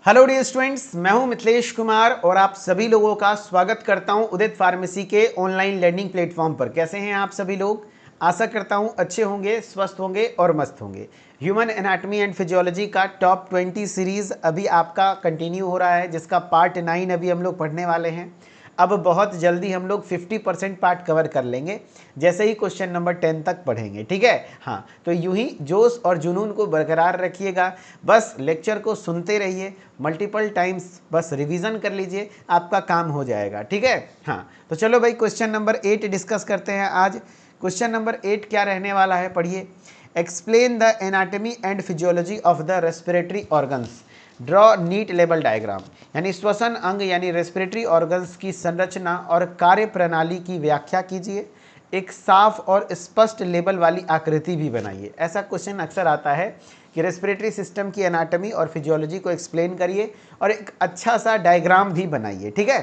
Hello dear students, मैं हूं मिथिलेश कुमार और आप सभी लोगों का स्वागत करता हूं उदित फार्मेसी के ऑनलाइन लर्निंग प्लेटफॉर्म पर। कैसे हैं आप सभी लोग? आशा करता हूं अच्छे होंगे, स्वस्थ होंगे और मस्त होंगे। ह्यूमन एनाटॉमी एंड फिजियोलॉजी का टॉप 20 सीरीज अभी आपका कंटिन्यू हो रहा है, जिसका पार्ट 9 अभी हम लोग पढ़ने वाले हैं। अब बहुत जल्दी हम लोग 50% पार्ट कवर कर लेंगे, जैसे ही क्वेश्चन नंबर 10 तक पढ़ेंगे। ठीक है? हाँ, तो यूं ही जोश और जुनून को बरकरार रखिएगा। बस लेक्चर को सुनते रहिए, मल्टीपल टाइम्स बस रिवीजन कर लीजिए, आपका काम हो जाएगा। ठीक है? हाँ, तो चलो भाई क्वेश्चन नंबर 8 डिस्कस करते हैं आज। क्वेश्चन नंबर 8 क्या रहने वाला है, पढ़िए। Explain the anatomy and physiology of the respiratory organs, draw NEET label diagram. यानी श्वसन अंग यानी रेस्पिरेटरी ऑर्गन्स की संरचना और कार्य प्रणाली की व्याख्या कीजिए। एक साफ और स्पष्ट लेबल वाली आकृति भी बनाइए। ऐसा क्वेश्चन अक्सर आता है कि रेस्पिरेटरी सिस्टम की एनाटॉमी और फिजियोलॉजी को एक्सप्लेन करिए और एक अच्छा सा डायग्राम भी बनाइए। ठीक है?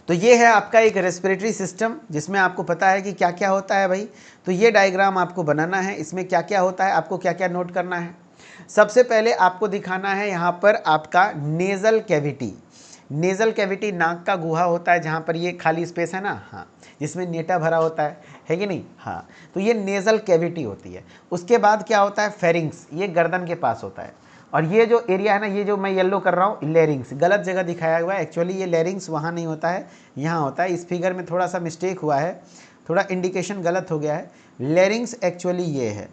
तो ये है आपका एक रेस्पिरेटरी सिस्टम, जिसमें आपको पता है कि क्या क्या होता है भाई। तो ये डायग्राम आपको बनाना है, इसमें क्या क्या होता है आपको क्या क्या नोट करना है। सबसे पहले आपको दिखाना है यहाँ पर आपका नेज़ल कैविटी। नेज़ल कैविटी नाक का गुहा होता है, जहाँ पर ये खाली स्पेस है ना, हाँ, जिसमें नेटा भरा होता है कि नहीं? हाँ, तो ये नेज़ल कैविटी होती है। उसके बाद क्या होता है? फेरिंग्स, ये गर्दन के पास होता है। और ये जो एरिया है ना, ये जो मैं येलो कर रहा हूँ, लेरिंग्स, गलत जगह दिखाया हुआ है। एक्चुअली ये लेरिंग्स वहाँ नहीं होता है, यहाँ होता है। इस फिगर में थोड़ा सा मिस्टेक हुआ है, थोड़ा इंडिकेशन गलत हो गया है। लेरिंग्स एक्चुअली ये है,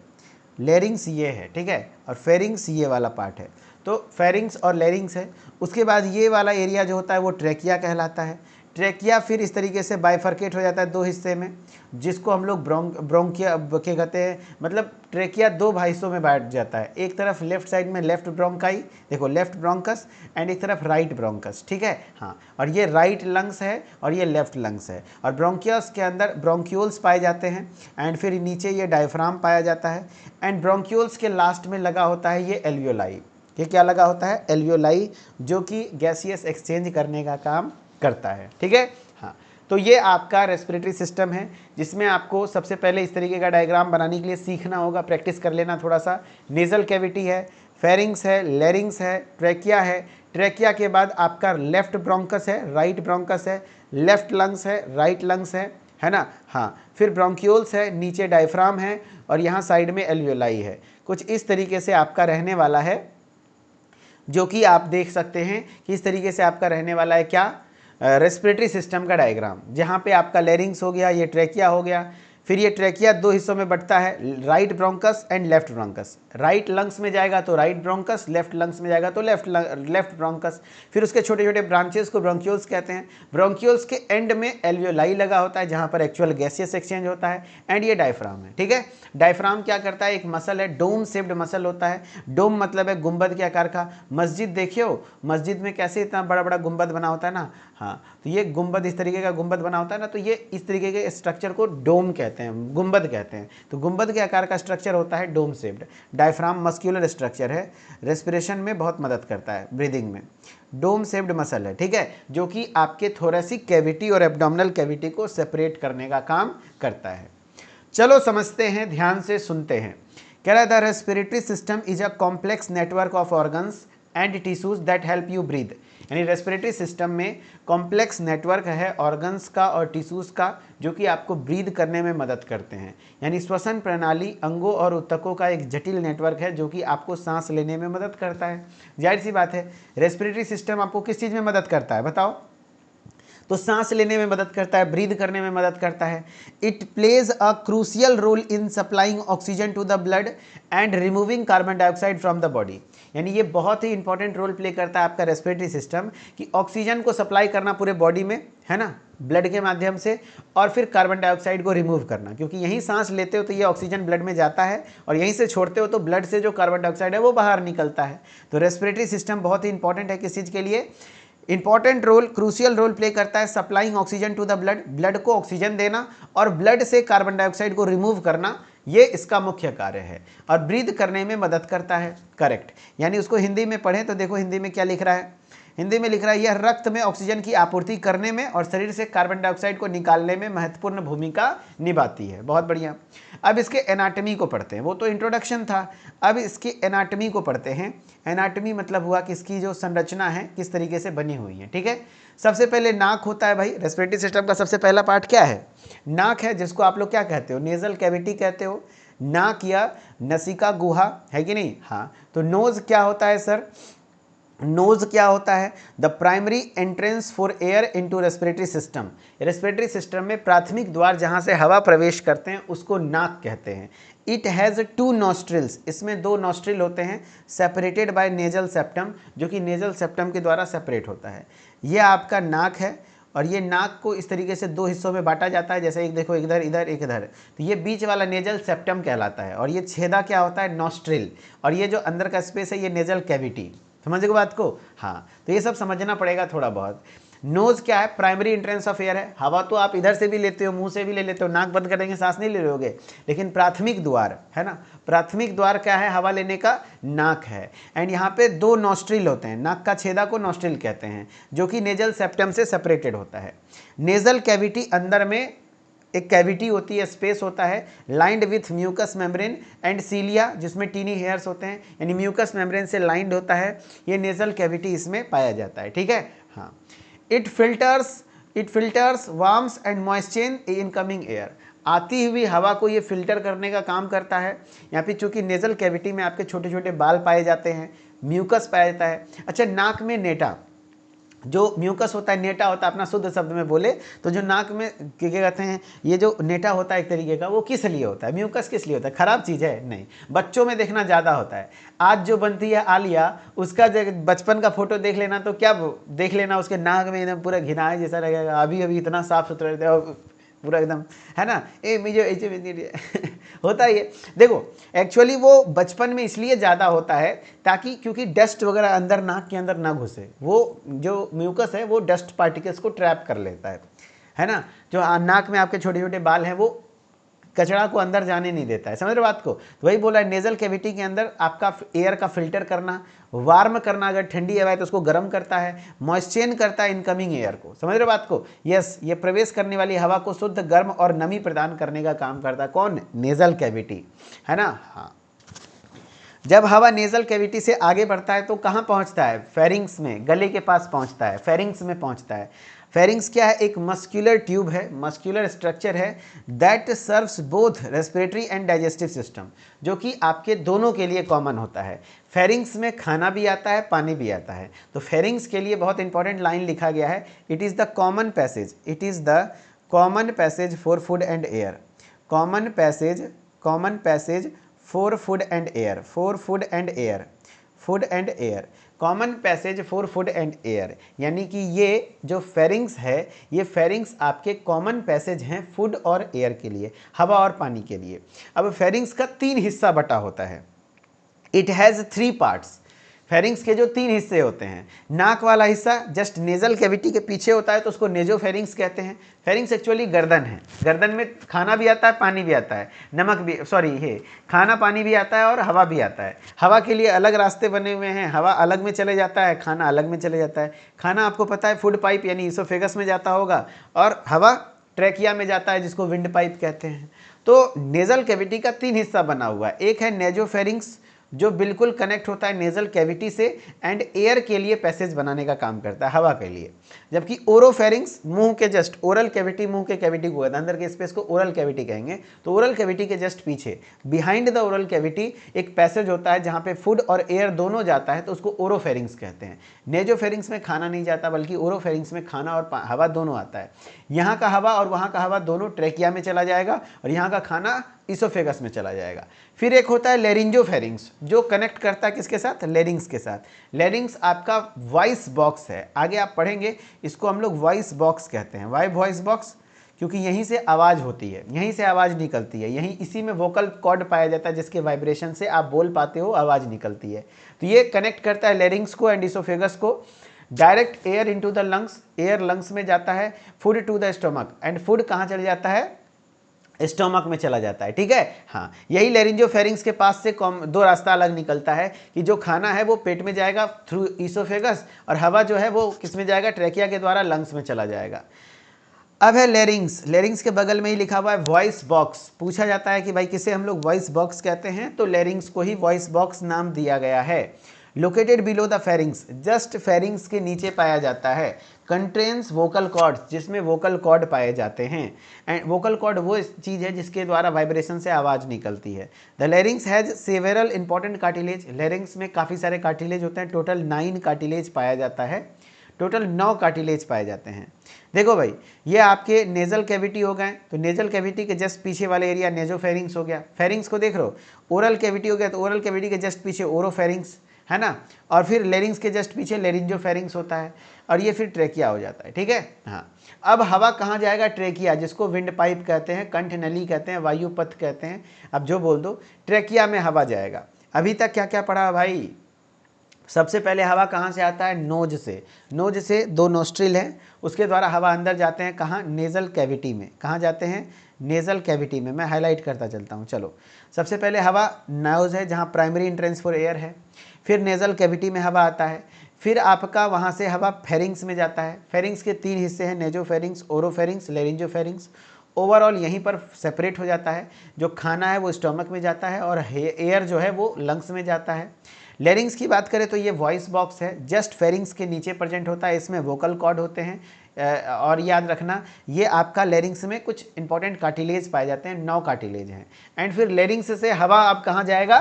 लेरिंग्स ये है, ठीक है, और फेरिंग्स ये वाला पार्ट है। तो फेरिंग्स और लेरिंग्स है। उसके बाद ये वाला एरिया जो होता है वो ट्रेकिया कहलाता है। ट्रेकिया फिर इस तरीके से बाइफर्केट हो जाता है दो हिस्से में, जिसको हम लोग ब्रोंकिया के कहते हैं। मतलब ट्रेकिया दो हिस्सों में बांट जाता है, एक तरफ लेफ्ट साइड में लेफ्ट ब्रोंकाई, देखो लेफ्ट ब्रोंकस, एंड एक तरफ राइट ब्रोंकस। ठीक है? हाँ, और ये राइट लंग्स है और ये लेफ्ट लंग्स है। और ब्रोंकियस के अंदर ब्रोंक्यूल्स पाए जाते हैं, एंड फिर नीचे ये डायफ्राम पाया जाता है, एंड ब्रोंक्यूल्स के लास्ट में लगा होता है ये एल्वियोलाई। ये क्या लगा होता है? एल्वियोलाई, जो कि गैसियस एक्सचेंज करने का काम करता है। ठीक है? हाँ, तो ये आपका रेस्पिरेटरी सिस्टम है, जिसमें आपको सबसे पहले इस तरीके का डायग्राम बनाने के लिए सीखना होगा, प्रैक्टिस कर लेना थोड़ा सा। नेजल कैविटी है, फेरिंग्स है, लेरिंग्स है, ट्रैकिया है। ट्रैकिया के बाद आपका लेफ्ट ब्रोंकस है, राइट ब्रोंकस है, लेफ्ट लंग्स है, राइट लंग्स है ना? हाँ, फिर ब्रोंक्यूल्स है, नीचे डायफ्राम है, और यहाँ साइड में एल्वियोलाई है। कुछ इस तरीके से आपका रहने वाला है, जो कि आप देख सकते हैं कि इस तरीके से आपका रहने वाला है क्या? रेस्पिरेटरी सिस्टम का डायग्राम, जहाँ पे आपका लेरिंग्स हो गया, ये ट्रैकिया हो गया। फिर ये ट्रैकिया दो हिस्सों में बंटता है, right bronchus and left bronchus. Right lungs में जाएगा तो राइट ब्रोंकस, लेफ्ट लंग्स में जाएगा तो लेफ्ट ब्रोंकस। फिर उसके छोटे छोटे ब्रांचेस को ब्रोंक्यूल्स कहते हैं। ब्रोंक्यूल्स के एंड में एल्वियोलाई लगा होता है, जहाँ पर एक्चुअल गैसियस एक्सचेंज होता है, एंड ये डायफ्राम है। ठीक है? डायफ्राम क्या करता है? एक मसल है, डोम शेप्ड मसल होता है। डोम मतलब है गुंबद के आकार का। मस्जिद देखियो, मस्जिद में कैसे इतना बड़ा बड़ा गुंबद बना होता है ना, हाँ, तो ये गुंबद इस तरीके का गुंबद बना होता है ना, तो ये इस तरीके के स्ट्रक्चर को डोम कहते हैं, गुंबद कहते हैं। तो गुंबद के आकार का स्ट्रक्चर होता है dome shaped. Diaphragm muscular structure है, रेस्पिरेशन में बहुत मदद करता है, ब्रीदिंग में। डोम शेप्ड मसल है, ठीक है, जो कि आपके थोरेसिक कैविटी और एब्डोमिनल कैविटी को सेपरेट करने का काम करता है। चलो समझते हैं, ध्यान से सुनते हैं। कह रहा था respiratory system is a complex network of organs and tissues that help you breathe. यानी रेस्पिरेटरी सिस्टम में कॉम्प्लेक्स नेटवर्क है ऑर्गन्स का और टिश्यूज का, जो कि आपको ब्रीद करने में मदद करते हैं। यानी श्वसन प्रणाली अंगों और ऊतकों का एक जटिल नेटवर्क है, जो कि आपको सांस लेने में मदद करता है। जाहिर सी बात है, रेस्पिरेटरी सिस्टम आपको किस चीज़ में मदद करता है बताओ? तो सांस लेने में मदद करता है, ब्रीद करने में मदद करता है। It plays a crucial role in supplying oxygen to the blood and removing carbon dioxide from the body. यानी ये बहुत ही इंपॉर्टेंट रोल प्ले करता है आपका रेस्पिरेटरी सिस्टम, कि ऑक्सीजन को सप्लाई करना पूरे बॉडी में, है ना, ब्लड के माध्यम से, और फिर कार्बन डाइऑक्साइड को रिमूव करना, क्योंकि यहीं सांस लेते हो तो ये ऑक्सीजन ब्लड में जाता है, और यहीं से छोड़ते हो तो ब्लड से जो कार्बन डाइऑक्साइड है वो बाहर निकलता है। तो रेस्पिरेटरी सिस्टम बहुत ही इंपॉर्टेंट है किस चीज़ के लिए? Important role, crucial role play करता है supplying oxygen to the blood, blood को ऑक्सीजन देना और ब्लड से कार्बन डाइऑक्साइड को रिमूव करना, ये इसका मुख्य कार्य है। और ब्रीद करने में मदद करता है, करेक्ट। यानी उसको हिंदी में पढ़ें तो देखो हिंदी में क्या लिख रहा है। हिंदी में लिख रहा है यह रक्त में ऑक्सीजन की आपूर्ति करने में और शरीर से कार्बन डाइऑक्साइड को निकालने में महत्वपूर्ण भूमिका निभाती है। बहुत बढ़िया। अब इसके एनाटॉमी को पढ़ते हैं, वो तो इंट्रोडक्शन था, अब इसकी एनाटॉमी को पढ़ते हैं। एनाटॉमी मतलब हुआ कि इसकी जो संरचना है किस तरीके से बनी हुई है। ठीक है, सबसे पहले नाक होता है भाई। रेस्पिरेटरी सिस्टम का सबसे पहला पार्ट क्या है? नाक है, जिसको आप लोग क्या कहते हो? नेजल कैविटी कहते हो, नाक या नसिका गुहा, है कि नहीं? हाँ, तो नोज क्या होता है सर? नोज क्या होता है? The primary entrance for air into respiratory system. Respiratory system में प्राथमिक द्वार जहां से हवा प्रवेश करते हैं उसको नाक कहते हैं। इट हैज़ 2 नॉस्ट्रिल्स, इसमें 2 नॉस्ट्रिल होते हैं, सेपरेटेड बाय नेजल सेप्टम, जो कि नेजल सेप्टम के द्वारा सेपरेट होता है। यह आपका नाक है और ये नाक को इस तरीके से 2 हिस्सों में बांटा जाता है, जैसे एक देखो, इधर इधर एक इधर। तो ये बीच वाला नेजल सेप्टम कहलाता है और ये छेदा क्या होता है? नॉस्ट्रिल। और ये जो अंदर का स्पेस है ये नेजल कैविटी। समझ गए बात को? हाँ, तो ये सब समझना पड़ेगा थोड़ा बहुत। नोज क्या है? प्राइमरी एंट्रेंस ऑफ एयर है। हवा तो आप इधर से भी लेते हो, मुंह से भी ले लेते हो, नाक बंद कर देंगे सांस नहीं ले रहोगे, लेकिन प्राथमिक द्वार है ना, प्राथमिक द्वार क्या है हवा लेने का? नाक है। एंड यहाँ पे 2 नॉस्ट्रिल होते हैं, नाक का छेदा को नॉस्ट्रिल कहते हैं, जो कि नेजल सेप्टम से सेपरेटेड होता है। नेजल कैविटी अंदर में एक कैविटी होती है, स्पेस होता है, lined with mucus membrane and cilia, जिसमें टीनी हेयर्स होते हैं, यानी म्यूकस मेम्ब्रेन से लाइंड होता है। ये नेजल कैविटी इसमें पाया जाता है। ठीक है, हाँ। It filters warms and moisture incoming air. आती हुई हवा को ये फिल्टर करने का काम करता है। यहाँ पे चूंकि नेजल कैविटी में आपके छोटे छोटे बाल पाए जाते हैं, म्यूकस पाया जाता है। अच्छा, नाक में नेटा, जो म्यूकस होता है, नेटा होता है, अपना शुद्ध शब्द में बोले तो जो नाक में क्या कहते हैं, ये जो नेटा होता है एक तरीके का, वो किस लिए होता है? म्यूकस किस लिए होता है? खराब चीज़ है? नहीं, बच्चों में देखना ज़्यादा होता है। आज जो बनती है आलिया, उसका बचपन का फोटो देख लेना तो क्या देख लेना, उसके नाक में एकदम पूरा घिनाए जैसा लगेगा, अभी अभी इतना साफ सुथरा रहता है पूरा एकदम, है ना, होता ही है। देखो, एक्चुअली वो बचपन में इसलिए ज़्यादा होता है ताकि, क्योंकि डस्ट वगैरह अंदर नाक के अंदर ना घुसे, वो जो म्यूकस है वो डस्ट पार्टिकल्स को ट्रैप कर लेता है ना। जो नाक में आपके छोटे छोटे बाल हैं वो कचरा को अंदर जाने नहीं देता है। समझ रहे बात को? तो वही बोला है, नेजल कैविटी के अंदर आपका एयर का फिल्टर करना, वार्म करना, अगर ठंडी हवा है तो उसको गर्म करता है, मॉइस्चर करता है इनकमिंग एयर को। समझ रहे बात को? यस, ये प्रवेश करने वाली हवा को शुद्ध, गर्म और नमी प्रदान करने का काम करता है। कौन? नेजल कैविटी, है ना। हाँ, जब हवा नेजल कैविटी से आगे बढ़ता है तो कहाँ पहुँचता है? फेरिंग्स में, गले के पास पहुँचता है, फेरिंग्स में पहुँचता है। फेरिंग्स क्या है? एक मस्कुलर ट्यूब है, मस्कुलर स्ट्रक्चर है, that serves both respiratory and digestive system, जो कि आपके दोनों के लिए कॉमन होता है। फेरिंग्स में खाना भी आता है, पानी भी आता है। तो फेरिंग्स के लिए बहुत इंपॉर्टेंट लाइन लिखा गया है, it is the common passage, it is the common passage for food and air, common passage for food and air, for food and air, food and air, common passage for food and air. यानी कि ये जो pharynx है, ये pharynx आपके common passage हैं food और air के लिए, हवा और पानी के लिए। अब फेरिंग्स का 3 हिस्सा बटा होता है। It has 3 parts. फेरिंग्स के जो 3 हिस्से होते हैं, नाक वाला हिस्सा जस्ट नेजल कैविटी के पीछे होता है तो उसको नेजोफेरिंग्स कहते हैं। फेरिंग्स एक्चुअली गर्दन है, गर्दन में खाना भी आता है, पानी भी आता है, नमक भी, सॉरी, ये खाना पानी भी आता है और हवा भी आता है। हवा के लिए अलग रास्ते बने हुए हैं, हवा अलग में चले जाता है, खाना अलग में चले जाता है। खाना आपको पता है फूड पाइप यानी इसोफेगस में जाता होगा, और हवा ट्रैकिया में जाता है, जिसको विंड पाइप कहते हैं। तो नेजल कैविटी का 3 हिस्सा बना हुआ है। एक है नेजोफेरिंग्स, जो बिल्कुल कनेक्ट होता है नेजल कैविटी से एंड एयर के लिए पैसेज बनाने का काम करता है, हवा के लिए। जबकि ओरोफेरिंग्स मुंह के जस्ट, ओरल कैविटी मुंह के कैविटी को कहता है, अंदर के स्पेस को ओरल कैविटी कहेंगे। तो ओरल कैविटी के जस्ट पीछे, बिहाइंड द ओरल कैविटी, एक पैसेज होता है जहाँ पे फूड और एयर दोनों जाता है, तो उसको ओरोफेरिंग्स कहते हैं। नेजोफेरिंग्स में खाना नहीं जाता, बल्कि ओरोफेरिंग्स में खाना और हवा दोनों आता है। यहाँ का हवा और वहाँ का हवा दोनों ट्रैकिया में चला जाएगा और यहाँ का खाना इसोफेगस में चला जाएगा। फिर एक होता है लेरिंजोफेरिंग्स, जो कनेक्ट करता है किसके साथ? लेरिंग्स के साथ। लेरिंग्स आपका वॉइस बॉक्स है, आगे आप पढ़ेंगे, इसको हम लोग वॉइस बॉक्स कहते हैं। Why voice box? क्योंकि यहीं से आवाज़ होती है, यहीं से आवाज़ निकलती है, यहीं इसी में वोकल कॉर्ड पाया जाता है, जिसके वाइब्रेशन से आप बोल पाते हो, आवाज़ निकलती है। तो ये कनेक्ट करता है लेरिंग्स को एंड इसोफेगस को। Direct air into the lungs, air lungs में जाता है। Food to the stomach, and food कहाँ चले जाता है? स्टोमक में चला जाता है, ठीक है। हाँ, यही लेरिंजोफेरिंग्स के पास से दो रास्ता अलग निकलता है कि जो खाना है वो पेट में जाएगा थ्रू ईसोफेगस, और हवा जो है वो किस में जाएगा, ट्रैकिया के द्वारा लंग्स में चला जाएगा। अब है लेरिंग्स। लेरिंग्स के बगल में ही लिखा हुआ है वॉइस बॉक्स। पूछा जाता है कि भाई किसे हम लोग वॉइस बॉक्स कहते हैं, तो लेरिंग्स को ही वॉइस बॉक्स नाम दिया गया है। Located below the pharynx, just pharynx के नीचे पाया जाता है। कंटेन्स वोकल कॉर्ड्स, जिसमें वोकल कॉर्ड पाए जाते हैं। एंड वोकल कॉर्ड वो चीज़ है जिसके द्वारा वाइब्रेशन से आवाज़ निकलती है। The larynx has several important cartilage. Larynx में काफ़ी सारे कार्टिलेज होते हैं, टोटल 9 कार्टिलेज पाया जाता है, टोटल 9 कार्टिलेज पाए जाते हैं। देखो भाई, ये आपके नेजल कैविटी हो गए, तो नेजल कैविटी के जस्ट पीछे वाले एरिया नेजोफेरिंग्स हो गया। फेरिंग्स को देख रहे हो, ओरल कैविटी हो गया, तो ओरल कैविटी के जस्ट पीछे ओरोफेरिंग्स है ना, और फिर लेरिंग्स के जस्ट पीछे लेरिंजोफेरिंग्स होता है, और ये फिर ट्रेकिया हो जाता है, ठीक है। हाँ, अब हवा कहाँ जाएगा, ट्रेकिया, जिसको विंड पाइप कहते हैं, कंठ नली कहते हैं, वायुपथ कहते हैं, अब जो बोल दो, ट्रेकिया में हवा जाएगा। अभी तक क्या क्या पढ़ा भाई, सबसे पहले हवा कहाँ से आता है, नोज से। नोज से 2 नोस्ट्रिल है, उसके द्वारा हवा अंदर जाते हैं, कहाँ, नेज़ल कैविटी में। कहाँ जाते हैं, नेज़ल कैविटी में। मैं हाईलाइट करता चलता हूँ, चलो। सबसे पहले हवा नोज है, जहाँ प्राइमरी एंट्रेंस फॉर एयर है, फिर नेज़ल कैविटी में हवा आता है, फिर आपका वहाँ से हवा फेरिंग्स में जाता है। फेरिंग्स के 3 हिस्से हैं, नेजोफेरिंग्स, ओरोफेरिंग्स, लेरिंजोफेरिंग्स। ओवरऑल यहीं पर सेपरेट हो जाता है, जो खाना है वो स्टोमक में जाता है, और एयर जो है वो लंग्स में जाता है। लेरिंग्स की बात करें तो ये वॉइस बॉक्स है, जस्ट फेरिंग्स के नीचे प्रेजेंट होता है, इसमें वोकल कॉर्ड होते हैं। और याद रखना, ये आपका लेरिंग्स में कुछ इंपॉर्टेंट कार्टिलेज पाए जाते हैं, 9 कार्टिलेज हैं। एंड फिर लेरिंग्स से हवा अब कहाँ जाएगा,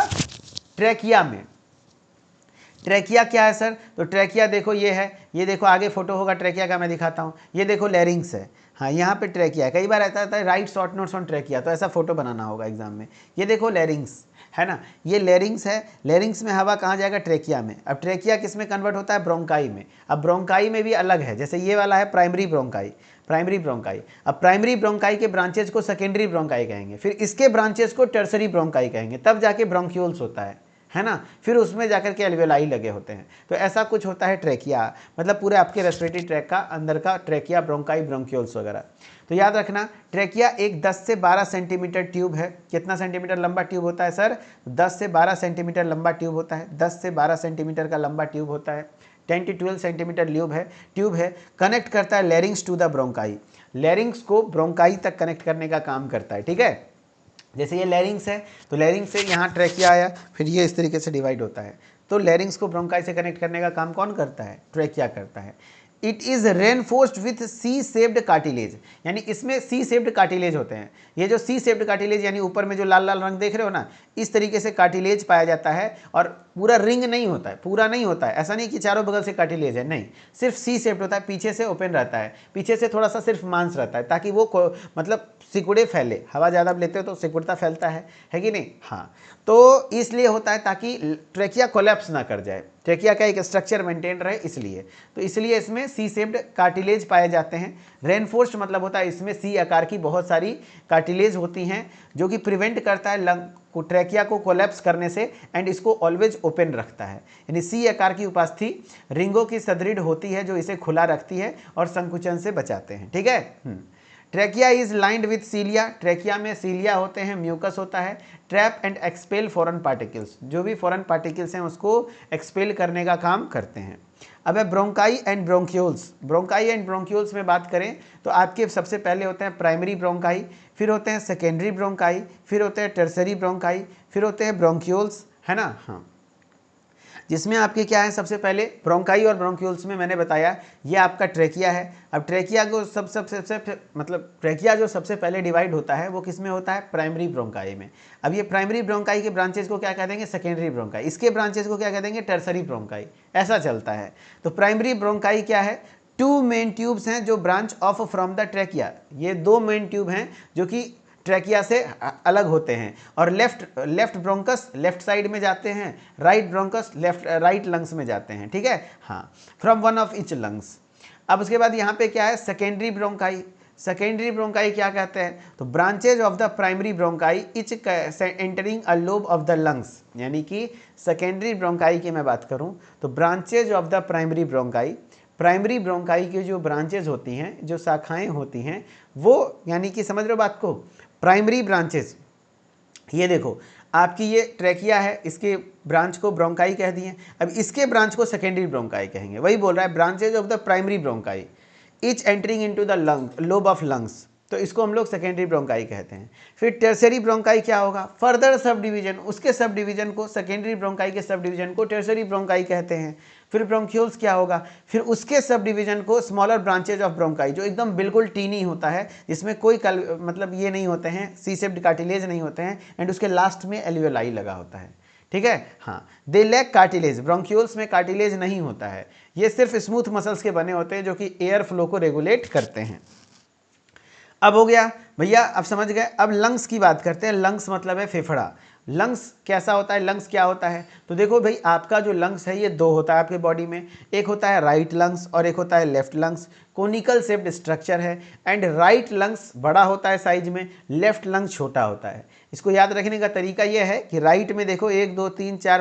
ट्रैकिया में। ट्रैकिया क्या है सर, तो ट्रैकिया देखो ये है, ये देखो आगे फोटो होगा ट्रैकिया का, मैं दिखाता हूँ। ये देखो लेरिंग्स है, हाँ यहाँ पे ट्रैकिया है। कई बार ऐसा आता है right short notes on trachea, तो ऐसा फोटो बनाना होगा एग्जाम में। ये देखो लेरिंग्स है ना, ये लेरिंग्स है, लेरिंग्स में हवा कहाँ जाएगा, ट्रैकिया में। अब ट्रैकिया किस में कन्वर्ट होता है, ब्रोंकाई में। अब ब्रोंकाई में भी अलग है, जैसे ये वाला है प्राइमरी ब्रोंकाई, प्राइमरी ब्रोंकाई। अब प्राइमरी ब्रोंकाई के ब्रांचेज को सेकेंडरी ब्रोंकाई कहेंगे, फिर इसके ब्रांचेज को टर्सरी ब्रोंकाई कहेंगे, तब जाके ब्रोंक्यूल्स होता है ना, फिर उसमें जाकर के एल्वेलाई लगे होते हैं। तो ऐसा कुछ होता है ट्रैकिया, मतलब पूरे आपके रेस्पिरेटरी ट्रैक का अंदर का ट्रैकिया, ब्रोंकाई, ब्रोंक्यूल्स वगैरह। तो याद रखना, ट्रैकिया एक 10 से 12 सेंटीमीटर ट्यूब है। कितना सेंटीमीटर लंबा ट्यूब होता है सर, 10 से 12 सेंटीमीटर लंबा ट्यूब होता है, 10 से 12 सेंटीमीटर का लंबा ट्यूब होता है। 10 to 12 सेंटीमीटर ट्यूब है, कनेक्ट करता है larynx to the bronchi. Larynx को ब्रोंकाई तक कनेक्ट करने का काम करता है, ठीक है। जैसे ये लेरिंग्स है, तो लेरिंग्स से यहाँ ट्रैकिया आया, फिर ये इस तरीके से डिवाइड होता है। तो लेरिंग्स को ब्रोंकाई से कनेक्ट करने का काम कौन करता है, ट्रैकिया करता है। It is reinforced with C shaped cartilage, यानी इसमें सी शेप्ड कार्टिलेज होते हैं। ये जो सी शेप्ड कार्टिलेज, यानी ऊपर में जो लाल लाल रंग देख रहे हो ना, इस तरीके से कार्टिलेज पाया जाता है। और पूरा रिंग नहीं होता है, पूरा नहीं होता है, ऐसा नहीं कि चारों बगल से कार्टिलेज है, नहीं, सिर्फ सी शेप्ड होता है। पीछे से ओपन रहता है, पीछे से थोड़ा सा सिर्फ मांस रहता है, ताकि वो मतलब सिकुड़े फैले। हवा ज़्यादा लेते हो तो सिकुड़ता फैलता है कि नहीं। हाँ, तो इसलिए होता है ताकि ट्रैकिया कोलैप्स ना कर जाए, ट्रैकिया का एक स्ट्रक्चर मेंटेन रहे, इसलिए। तो इसलिए इसमें सी शेप्ड कार्टिलेज पाए जाते हैं। रेनफोर्स्ड मतलब होता है इसमें सी आकार की बहुत सारी कार्टिलेज होती हैं, जो कि प्रिवेंट करता है लंग को, ट्रैकिया को कोलैप्स करने से, एंड इसको ऑलवेज ओपन रखता है। यानी सी आकार की उपस्थिति रिंगों की सदृढ़ होती है, जो इसे खुला रखती है और संकुचन से बचाते हैं, ठीक है। Trachea is lined with cilia, trachea में सीलिया होते हैं, म्यूकस होता है। Trap and expel foreign particles, जो भी फॉरेन पार्टिकल्स हैं उसको एक्सपेल करने का काम करते हैं। अब है bronchi and bronchioles. Bronchi and bronchioles में बात करें तो आपके सबसे पहले होते हैं प्राइमरी ब्रोंकाई, फिर होते हैं सेकेंडरी ब्रोंकाई, फिर होते हैं टर्सरी ब्रोंकाई, फिर होते हैं ब्रोंक्यूल्स, है ना। हाँ, जिसमें आपके क्या है, सबसे पहले ब्रोंकाई और ब्रोंक्यूल्स में मैंने बताया ये आपका ट्रैकिया है। अब ट्रैकिया को मतलब ट्रैकिया जो सबसे पहले डिवाइड होता है वो किस में होता है, प्राइमरी ब्रोंकाई में। अब ये प्राइमरी ब्रोंकाई के ब्रांचेस को क्या कह देंगे, सेकेंडरी ब्रोंकाई, इसके ब्रांचेस को क्या कह देंगे, टर्सरी ब्रोंकाई, ऐसा चलता है। तो प्राइमरी ब्रोंकाई क्या है, 2 मेन ट्यूब्स हैं जो branch of from the trachea. ये 2 मेन ट्यूब हैं जो कि ट्रैकिया से अलग होते हैं, और लेफ्ट ब्रोंकस लेफ्ट साइड में जाते हैं, राइट ब्रोंकस राइट लंग्स में जाते हैं, ठीक है। हाँ, from one of each lungs. अब उसके बाद यहाँ पे क्या है, सेकेंडरी ब्रोंकाई। सेकेंडरी ब्रोंकाई क्या कहते हैं, तो branches of the primary bronchi etch entering a lobe of the lungs. यानी कि सेकेंडरी ब्रोंकाई की मैं बात करूँ तो branches of the primary bronchi, primary bronchi की जो ब्रांचेज होती हैं, जो शाखाएं होती हैं वो, यानी कि समझ रहे हो बात को, प्राइमरी ब्रांचेस, ये देखो आपकी ये ट्रैकिया है, इसके ब्रांच को ब्रोंकाई कह दिए। अब इसके ब्रांच को सेकेंडरी ब्रोंकाई कहेंगे। वही बोल रहा है branches of the primary bronchi etch entering into the lung lobe of lungs, तो इसको हम लोग सेकेंडरी ब्रोंकाई कहते हैं। फिर टर्सरी ब्रोंकाई क्या होगा, फर्दर सब डिवीजन, उसके सब डिवीजन को, सेकेंडरी ब्रोंकाई के सब डिवीजन को टर्सरी ब्रोंकाई कहते हैं। फिर ब्रोंक्यूल्स क्या होगा, फिर उसके सब डिवीजन को स्मॉलर ब्रांचेज ऑफ ब्रोंकाई, जो एकदम बिल्कुल टीनी होता है, जिसमें कोई मतलब ये नहीं होते हैं, सी शेप्ड कार्टिलेज नहीं होते हैं, एंड उसके लास्ट में एल्वियोलाई लगा होता है। ठीक है, हाँ, दे लैक कार्टिलेज, ब्रोंक्यूल्स में कार्टिलेज नहीं होता है, ये सिर्फ स्मूथ मसल्स के बने होते हैं जो कि एयर फ्लो को रेगुलेट करते हैं। अब हो गया भैया, अब समझ गए। अब लंग्स की बात करते हैं। लंग्स मतलब है फेफड़ा। लंग्स कैसा होता है, लंग्स क्या होता है, तो देखो भाई आपका जो लंग्स है ये दो होता है आपके बॉडी में, एक होता है राइट लंग्स और एक होता है left lungs. Conical shaped structure है, एंड राइट लंग्स बड़ा होता है साइज में, लेफ्ट लंग्स छोटा होता है। इसको याद रखने का तरीका ये है कि राइट में देखो 1 2 3 4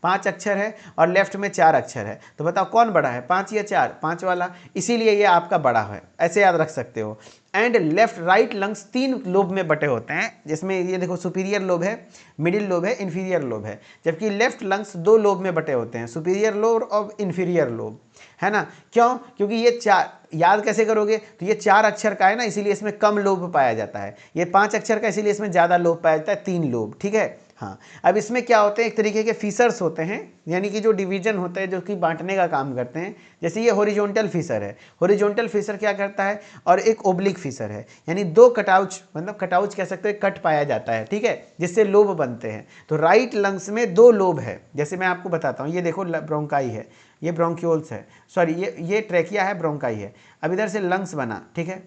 5 अक्षर है और लेफ्ट में 4 अक्षर है, तो बताओ कौन बड़ा है, 5 या 4? 5 वाला, इसीलिए ये आपका बड़ा है, ऐसे याद रख सकते हो। And left right lungs 3 lobe में बटे होते हैं, जिसमें ये देखो सुपीरियर लोब है, मिडिल लोब है, इन्फीरियर लोब है, जबकि लेफ्ट लंग्स 2 लोब में बटे होते हैं, सुपीरियर लोब और इन्फीरियर लोब, है ना। क्यों? क्योंकि ये 4, याद कैसे करोगे, तो ये 4 अक्षर का है ना, इसीलिए इसमें कम लोब पाया जाता है, ये 5 अक्षर का इसीलिए इसमें ज़्यादा लोब पाया जाता है, 3 लोब। ठीक है, हाँ। अब इसमें क्या होते हैं, एक तरीके के फीसर्स होते हैं, यानी कि जो डिवीजन होते हैं जो कि बांटने का काम करते हैं। जैसे ये हॉरिजॉन्टल फीसर है, हॉरिजॉन्टल फीसर क्या करता है, और एक ओब्लिक फीसर है, यानी 2 कटाउच, मतलब कटाउच कह सकते हैं, कट पाया जाता है, ठीक है, जिससे लोब बनते हैं। तो राइट लंग्स में 2 लोब है, जैसे मैं आपको बताता हूँ, ये देखो ब्रोंकाई है, ये ब्रोंक्यूल्स है, सॉरी ये ट्रैकिया है, ब्रोंकाई है। अब इधर से लंग्स बना, ठीक है,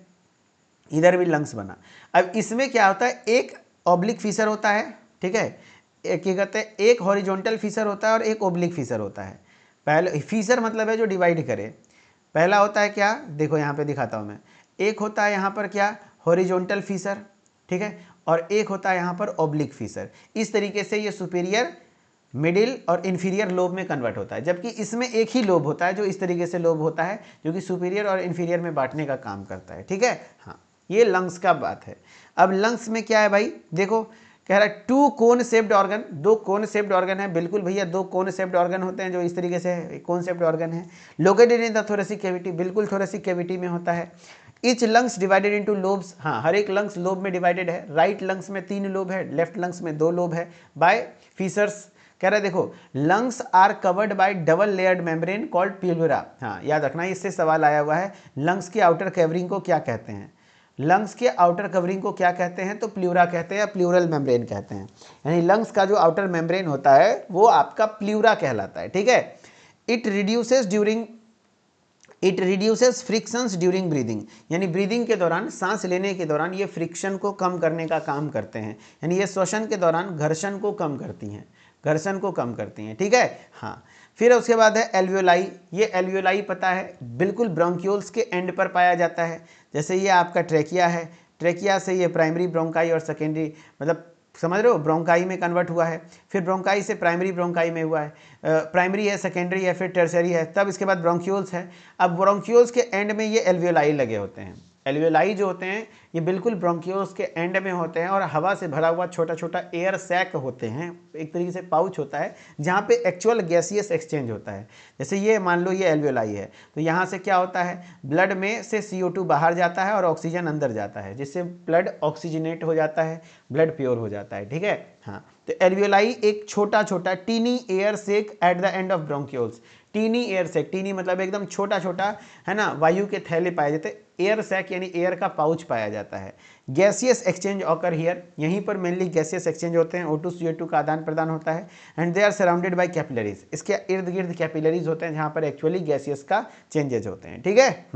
इधर भी लंग्स बना। अब इसमें क्या होता है, एक ऑब्लिक फीसर होता है, ठीक है, एक क्या कहते हैं, एक हॉरिजॉन्टल फीसर होता है और एक ओब्लिक फीसर होता है। पहले फीसर मतलब है जो डिवाइड करे। पहला होता है क्या, देखो यहाँ पे दिखाता हूँ मैं, एक होता है यहाँ पर क्या, हॉरिजॉन्टल फीसर, ठीक है, और एक होता है यहाँ पर ओब्लिक फीसर। इस तरीके से ये सुपीरियर, मिडिल और इन्फीरियर लोब में कन्वर्ट होता है, जबकि इसमें एक ही लोब होता है जो इस तरीके से लोब होता है, जो कि सुपीरियर और इन्फीरियर में बांटने का काम करता है। ठीक है, हाँ, ये लंग्स का बात है। अब लंग्स में क्या है भाई, देखो कह रहा है 2 कोन शेप्ड ऑर्गन, 2 कोन शेप्ड ऑर्गन है, बिल्कुल भैया 2 कोन शेप्ड ऑर्गन होते हैं जो इस तरीके से कोन शेप्ड ऑर्गन है, located in the thoracic cavity, बिल्कुल थोरेसिक कैविटी में होता है। Etch lungs divided into lobes, हाँ, हर एक लंग्स लोब में डिवाइडेड है। राइट लंग्स में 3 लोब है, लेफ्ट लंग्स में 2 लोब है, बाय फीसर्स। कह रहा है देखो, lungs are covered by double layered membrane called pleura. हाँ, याद रखना, इससे सवाल आया हुआ है, लंग्स की आउटर कवरिंग को क्या कहते हैं, लंग्स के आउटर कवरिंग को क्या कहते हैं, तो प्लूरा कहते हैं या प्लूरल मेम्ब्रेन कहते हैं, यानी लंग्स का जो आउटर मेम्ब्रेन होता है वो आपका प्लूरा कहलाता है। ठीक है, it reduces frictions during breathing, यानी ब्रीदिंग के दौरान, सांस लेने के दौरान ये फ्रिक्शन को कम करने का काम करते हैं, यानी ये श्वसन के दौरान घर्षण को कम करती हैं, घर्षण को कम करती हैं। ठीक है, हाँ। फिर उसके बाद है एल्वियोलाई। ये एल्वियोलाई पता है, बिल्कुल ब्रोंक्यूल्स के एंड पर पाया जाता है। जैसे ये आपका ट्रैकिया है, ट्रैकिया से ये प्राइमरी ब्रोंकाई और सेकेंडरी, मतलब समझ रहे हो, ब्रोंकाई में कन्वर्ट हुआ है, फिर ब्रोंकाई से प्राइमरी ब्रोंकाई में हुआ है, प्राइमरी है, सेकेंडरी है, फिर टर्सरी है, तब इसके बाद ब्रोंक्यूल्स है। अब ब्रोंक्यूल्स के एंड में ये एल्वियोलाई लगे होते हैं। एल्वियोलाई जो होते हैं ये बिल्कुल ब्रोंक्यूल्स के एंड में होते हैं और हवा से भरा हुआ छोटा छोटा एयर सैक होते हैं, एक तरीके से पाउच होता है जहाँ पे एक्चुअल गैसियस एक्सचेंज होता है। जैसे ये मान लो ये एल्वियोलाई है, तो यहाँ से क्या होता है, ब्लड में से CO2 बाहर जाता है और ऑक्सीजन अंदर जाता है, जिससे ब्लड ऑक्सीजनेट हो जाता है, ब्लड प्योर हो जाता है। ठीक है, हाँ। तो एल्वियोलाई एक छोटा छोटा tiny air sac at the end of bronchioles, tiny air sac, tiny मतलब एकदम छोटा छोटा, है ना, वायु के थैले पाए जाते हैं, एयर सैक यानी एयर का पाउच पाया जाता है। गैसियस एक्सचेंज ऑकर हियर, यहीं पर मेनली गैसियस एक्सचेंज होते हैं, O2 CO2 का आदान प्रदान होता है। And they are surrounded by capillaries, इसके इर्द गिर्द कैपिलरीज होते हैं जहाँ पर एक्चुअली गैसियस का चेंजेज होते हैं। ठीक है,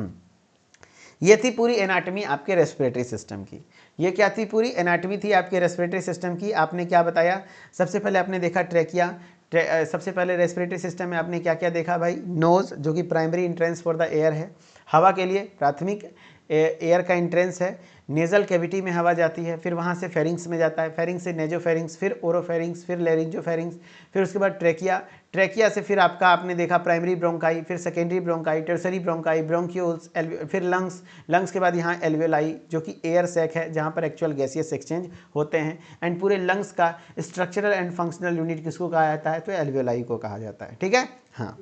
ये थी पूरी एनाटॉमी आपके रेस्पिरेटरी सिस्टम की। ये क्या थी, पूरी एनाटॉमी थी आपके रेस्पिरेटरी सिस्टम की। आपने क्या बताया, सबसे पहले आपने देखा ट्रैकिया, सबसे पहले रेस्पिरेटरी सिस्टम में आपने क्या क्या देखा भाई, नोज़ जो कि primary entrance for the air है, हवा के लिए प्राथमिक एयर का इंट्रेंस है, नेजल कैविटी में हवा जाती है, फिर वहाँ से फेरिंग्स में जाता है, फेरिंग्स से नेजोफेरिंग्स, फिर ओरोफेरिंग्स, फिर लैरिंजोफेरिंग्स, फिर उसके बाद ट्रेकिया, ट्रेकिया से फिर आपका आपने देखा प्राइमरी ब्रोंकाई, फिर secondary bronchi, tertiary bronchi, bronchioles, फिर लंग्स, लंग्स के बाद यहाँ एल्वेलाई जो कि एयर सैक है जहाँ पर एक्चुअल गैसियस एक्सचेंज होते हैं। एंड पूरे लंग्स का स्ट्रक्चरल एंड फंक्शनल यूनिट किसको कहा जाता है? तो एल्वेलाई को कहा जाता है। ठीक है, हाँ।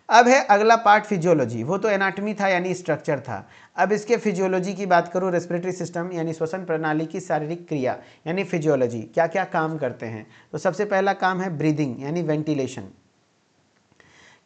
अब है अगला पार्ट फिजियोलॉजी, वो तो एनाटॉमी था यानी स्ट्रक्चर था। अब इसके फिजियोलॉजी की बात करूँ, रेस्पिरेटरी सिस्टम यानी श्वसन प्रणाली की शारीरिक क्रिया यानी फिजियोलॉजी, क्या क्या काम करते हैं? तो सबसे पहला काम है ब्रीदिंग यानी वेंटिलेशन।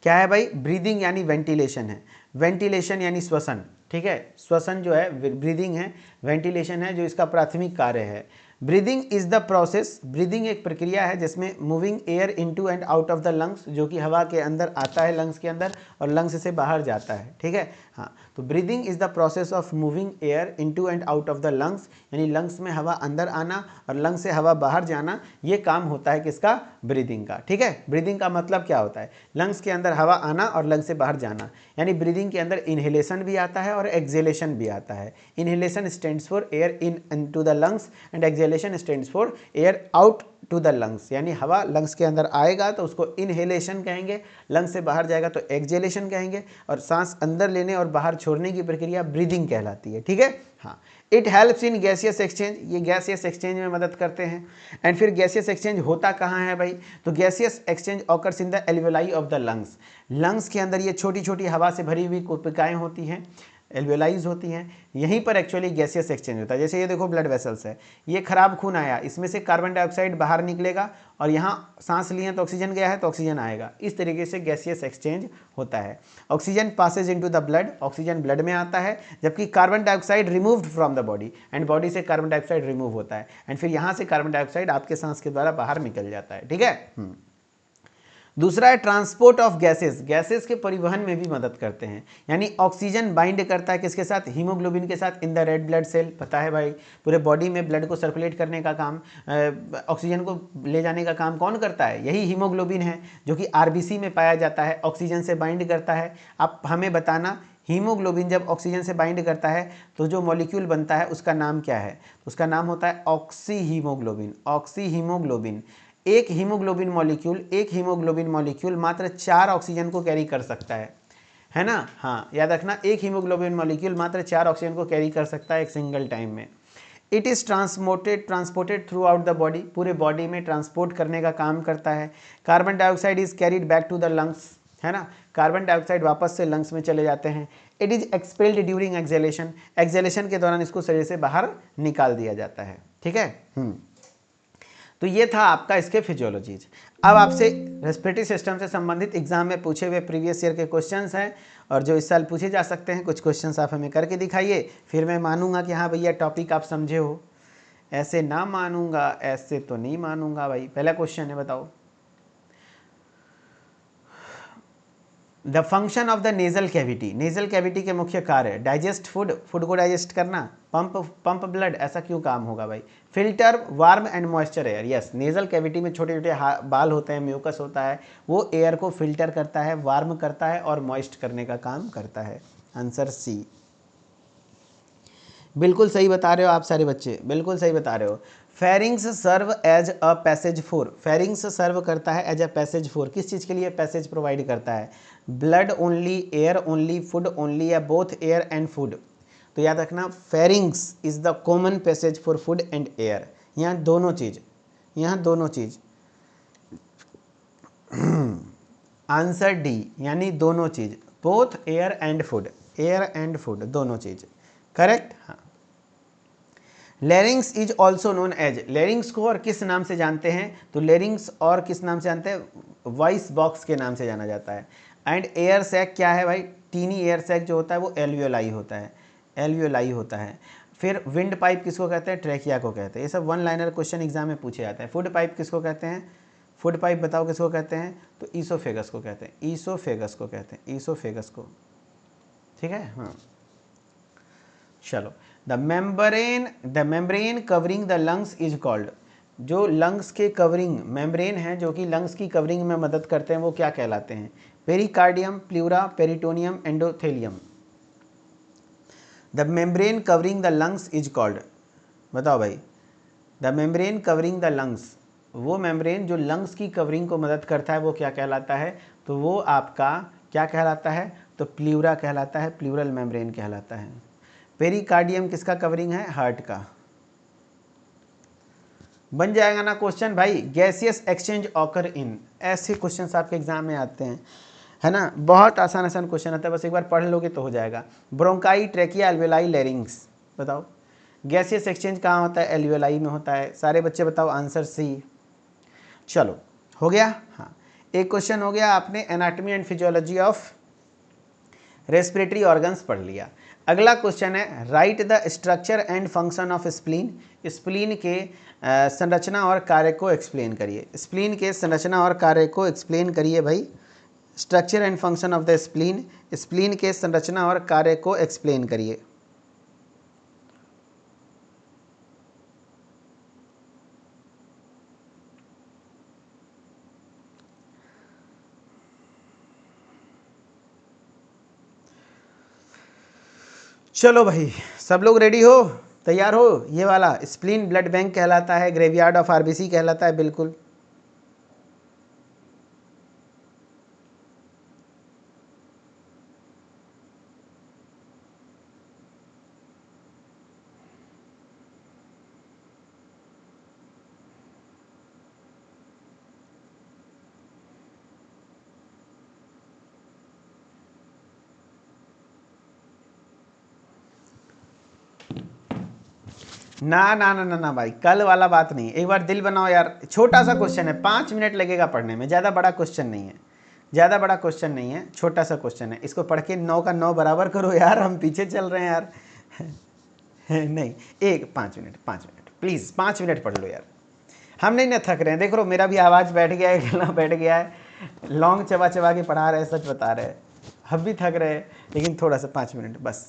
क्या है भाई? ब्रीदिंग यानी वेंटिलेशन है, वेंटिलेशन यानी श्वसन। ठीक है, श्वसन जो है ब्रीदिंग है, वेंटिलेशन है जो इसका प्राथमिक कार्य है। Breathing is the process, breathing एक प्रक्रिया है जिसमें moving air into and out of the lungs, जो कि हवा के अंदर आता है लंग्स के अंदर और लंग्स से बाहर जाता है। ठीक है, हाँ। तो breathing is the process of moving air into and out of the lungs, यानी लंग्स में हवा अंदर आना और लंग्स से हवा बाहर जाना, ये काम होता है किसका? ब्रीदिंग का। ठीक है, ब्रीदिंग का मतलब क्या होता है? लंग्स के अंदर हवा आना और लंग्स से बाहर जाना, यानी ब्रीदिंग के अंदर इनहेलेशन भी आता है और एक्सहेलेशन भी आता है। Inhalation stands for air into the lungs and exhalation stands for air out to the lungs, यानी हवा लंग्स के अंदर आएगा तो उसको इनहेलेशन कहेंगे, लंग्स से बाहर जाएगा तो एक्सहेलेशन कहेंगे, और सांस अंदर लेने और बाहर छोड़ने की प्रक्रिया ब्रीदिंग कहलाती है। ठीक है, हाँ। It helps in gaseous exchange, ये गैसियस एक्सचेंज में मदद करते हैं। एंड फिर गैसियस एक्सचेंज होता कहाँ है भाई? तो gaseous exchange occurs in the alveoli of the lungs, lungs के अंदर ये छोटी छोटी हवा से भरी हुई कोशिकाएं होती हैं, एल्वेलाइज होती हैं, यहीं पर एक्चुअली गैसियस एक्सचेंज होता है। जैसे ये देखो ब्लड वेसल्स है, ये खराब खून आया, इसमें से कार्बन डाइऑक्साइड बाहर निकलेगा और यहाँ सांस लिए तो ऑक्सीजन गया है तो ऑक्सीजन आएगा, इस तरीके से गैसियस एक्सचेंज होता है। Oxygen passes into the blood, oxygen blood में आता है, जबकि carbon dioxide removed from the body, and body से कार्बन डाइऑक्साइड रिमूव होता है, एंड फिर यहाँ से कार्बन डाइऑक्साइड आपके सांस के द्वारा बाहर निकल जाता है। ठीक है, दूसरा है ट्रांसपोर्ट ऑफ गैसेस, गैसेस के परिवहन में भी मदद करते हैं, यानी ऑक्सीजन बाइंड करता है किसके साथ? हीमोग्लोबिन के साथ in the red blood cell. पता है भाई, पूरे बॉडी में ब्लड को सर्कुलेट करने का काम, ऑक्सीजन को ले जाने का काम कौन करता है? यही हीमोग्लोबिन है, जो कि आरबीसी में पाया जाता है, ऑक्सीजन से बाइंड करता है। आप हमें बताना, हीमोग्लोबिन जब ऑक्सीजन से बाइंड करता है तो जो मॉलिक्यूल बनता है उसका नाम क्या है? उसका नाम होता है ऑक्सी हीमोग्लोबिन, ऑक्सी हीमोग्लोबिन। एक हीमोग्लोबिन मॉलिक्यूल मात्र 4 ऑक्सीजन को कैरी कर सकता है ना? हाँ, याद रखना, एक हीमोग्लोबिन मॉलिक्यूल मात्र 4 ऑक्सीजन को कैरी कर सकता है एक सिंगल टाइम में। It is transported throughout the body, पूरे बॉडी में ट्रांसपोर्ट करने का काम करता है। Carbon dioxide is carried back to the lungs, है ना? कार्बन डाइऑक्साइड वापस से लंग्स में चले जाते हैं। It is expelled during exhalation, exhalation के दौरान इसको शरीर से बाहर निकाल दिया जाता है। ठीक है, तो ये था आपका इसके फिजियोलॉजीज। अब आपसे रेस्पिरेटरी सिस्टम से संबंधित एग्जाम में पूछे हुए प्रीवियस ईयर के क्वेश्चंस हैं और जो इस साल पूछे जा सकते हैं, कुछ क्वेश्चंस आप हमें करके दिखाइए, फिर मैं मानूंगा कि हाँ भैया टॉपिक आप समझे हो। ऐसे ना मानूंगा, ऐसे तो नहीं मानूंगा भाई। पहला क्वेश्चन है, बताओ the function of the nasal cavity, nasal cavity के मुख्य कार्य, डाइजेस्ट फूड, फूड को डाइजेस्ट करना, पंप ब्लड, ऐसा क्यों काम होगा भाई? Filter warm and moisture air, yes, nasal cavity में छोटे छोटे बाल होते हैं, म्यूकस होता है, वो एयर को फिल्टर करता है, वार्म करता है और मॉइस्ट करने का काम करता है। Answer C. बिल्कुल सही बता रहे हो आप सारे बच्चे, बिल्कुल सही बता रहे हो। Pharynx serve as a passage for, pharynx serve करता है एज अ पैसेज फोर, किस चीज़ के लिए पैसेज प्रोवाइड करता है? Blood only, air only, food only, या बोथ एयर एंड फूड? तो याद रखना, pharynx is the common passage for food and air, यहाँ दोनों चीज़, यहाँ दोनों चीज़। आंसर डी, यानी दोनों चीज़, both air and food, air and food दोनों चीज़, करेक्ट। हाँ। Larynx is also known as, larynx को और किस नाम से जानते हैं? तो लेरिंग्स और किस नाम से जानते हैं? वॉइस बॉक्स के नाम से जाना जाता है। एंड एयर सैक क्या है भाई? टीनी एयर सैक जो होता है वो एल्वियोलाई होता है, एल्वियोलाई होता है। फिर विंड पाइप किसको कहते हैं? ट्रैकिया को कहते हैं। ये सब वन लाइनर क्वेश्चन एग्जाम में पूछे जाते हैं। फूड पाइप किसको कहते हैं? फूड पाइप बताओ किसको कहते हैं? तो ईसोफेगस को कहते हैं, ईसोफेगस को कहते हैं, ईसोफेगस को। ठीक है, हाँ चलो। The membrane covering the lungs is called, जो लंग्स के कवरिंग मेम्ब्रेन है जो कि लंग्स की कवरिंग में मदद करते हैं, वो क्या कहलाते हैं? Pericardium, pleura, peritoneum, endothelium. The membrane covering the lungs is called, बताओ भाई, the membrane covering the lungs, वो मेम्ब्रेन जो लंग्स की कवरिंग को मदद करता है वो क्या कहलाता है, तो वो आपका क्या कहलाता है, तो प्ल्यूरा कहलाता है, प्ल्यूरल मेम्ब्रेन कहलाता है। पेरिकार्डियम किसका कवरिंग है, हार्ट का। बन जाएगा ना क्वेश्चन भाई, गैसियस एक्सचेंज ऑकर इन, ऐसे क्वेश्चंस आपके एग्जाम में आते हैं, है ना, बहुत आसान आसान क्वेश्चन आता है, बस एक बार पढ़ लोगे तो हो जाएगा। ब्रोंकाई, ट्रेकिया, एल्वेलाई, लैरिंग्स, बताओ गैसियस एक्सचेंज कहाँ होता है, एल्वेलाई में होता है। सारे बच्चे बताओ आंसर सी। चलो हो गया, हाँ एक क्वेश्चन हो गया, आपने anatomy and physiology of respiratory organs पढ़ लिया। अगला क्वेश्चन है, right the structure and function of spleen, spleen के संरचना और कार्य को एक्सप्लेन करिए, स्प्लीन के संरचना और कार्य को एक्सप्लेन करिए भाई। Structure and function of the spleen, spleen के संरचना और कार्य को एक्सप्लेन करिए। चलो भाई, सब लोग रेडी हो, तैयार हो। ये वाला स्प्लीन ब्लड बैंक कहलाता है, ग्रेवयार्ड ऑफ आरबीसी कहलाता है, बिल्कुल। ना ना ना ना ना भाई, कल वाला बात नहीं, एक बार दिल बनाओ यार। छोटा सा क्वेश्चन है, 5 मिनट लगेगा पढ़ने में, ज़्यादा बड़ा क्वेश्चन नहीं है, ज़्यादा बड़ा क्वेश्चन नहीं है, छोटा सा क्वेश्चन है। इसको पढ़ के 9 का 9 बराबर करो यार, हम पीछे चल रहे हैं यार। नहीं, 5 मिनट प्लीज़, 5 मिनट पढ़ लो यार, हम नहीं ना थक रहे हैं। देख लो मेरा भी आवाज़ बैठ गया है, गला बैठ गया है, लॉन्ग चबा चबा के पढ़ा रहे हैं, सच बता रहे हैं, हम भी थक रहे हैं, लेकिन थोड़ा सा 5 मिनट बस,